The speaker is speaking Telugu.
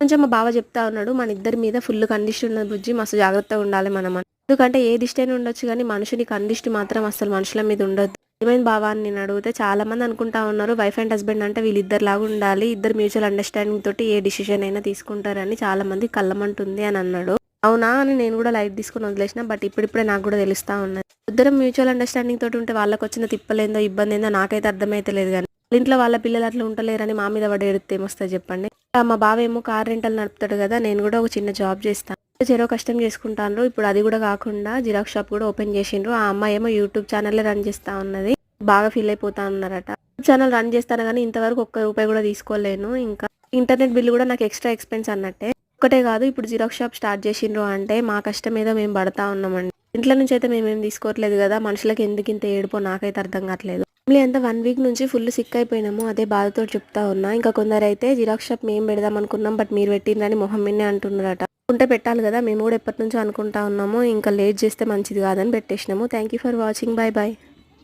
కొంచెం మా బావ చెప్తా ఉన్నాడు, మన ఇద్దరి మీద ఫుల్ కండిషన్ ఉన్నది బుజ్జి, మస్తు జాగ్రత్తగా ఉండాలి మనం అని. ఎందుకంటే ఏ దిష్టి అయినా ఉండొచ్చు కానీ మనుషుని కండిష్టి మాత్రం అసలు మనుషుల మీద ఉండొద్దు. ఏమైంది బావ అని నేను అడిగితే చాలా మంది అనుకుంటా ఉన్నారు వైఫ్ అండ్ హస్బెండ్ అంటే వీళ్ళిద్దరు లాగా ఉండాలి, ఇద్దరు మ్యూచువల్ అండర్స్టాండింగ్ తోటి ఏ డిసిషన్ అయినా తీసుకుంటారని చాలా మంది కళ్ళమంటుంది అని అన్నాడు. అవునా అని నేను కూడా లైట్ తీసుకుని వదిలేసిన. బట్ ఇప్పుడిప్పుడే నాకు కూడా తెలుస్తా ఉన్నది. ఇద్దరం మ్యూచువల్ అండర్స్టాండింగ్ తోటి ఉంటే వాళ్ళకి వచ్చిన తిప్పలేందో ఇబ్బంది ఏందో నాకైతే అర్థమైతే లేదు. కానీ వాళ్ళ ఇంట్లో వాళ్ళ పిల్లలు అట్లా ఉంటలేరని మా మీద పడి ఎడితే ఏమొస్తుంది చెప్పండి. మా బావ ఏమో కార్ రెంటల్ నడుపుతాడు కదా, నేను కూడా ఒక చిన్న జాబ్ చేస్తాను. చెరో కష్టం చేసుకుంటాను. ఇప్పుడు అది కూడా కాకుండా జిరాక్స్ షాప్ కూడా ఓపెన్ చేసిండ్రు. ఆ అమ్మాయి ఏమో యూట్యూబ్ ఛానల్ రన్ చేస్తా ఉన్నది. బాగా ఫీల్ అయిపోతా ఉన్నారట. యూట్యూబ్ ఛానల్ రన్ చేస్తాను కానీ ఇంతవరకు ఒక్క రూపాయి కూడా తీసుకోలేను. ఇంకా ఇంటర్నెట్ బిల్లు కూడా నాకు ఎక్స్ట్రా ఎక్స్పెన్స్ అన్నట్టే. ఒకటే కాదు, ఇప్పుడు జిరాక్స్ షాప్ స్టార్ట్ చేసిండ్రు అంటే మా కష్టం ఏదో మేము పడతా ఉన్నామండి. ఇంట్లో నుంచి అయితే మేమేం తీసుకోవట్లేదు కదా, మనుషులకి ఎందుకు ఇంత ఏడుపో నాకైతే అర్థం కావట్లేదు. ఫ్యామిలీ అంతా 1 వీక్ నుంచి ఫుల్ సిక్ అయిపోయినాము. అదే బాధతో చెప్తా ఉన్నా. ఇంకా కొందరైతే జిరాక్స్ షాప్ మేము పెడదాం అనుకున్నాం, బట్ మీరు పెట్టిండ్రని మొహం మీదనే అంటున్నారట. ఉంటే పెట్టాలి కదా, మేము కూడా ఎప్పటి నుంచో అనుకుంటా ఉన్నాము. ఇంకా లేట్ చేస్తే మంచిది కాదని పెట్టేసినాము. Thank you for watching. Bye bye.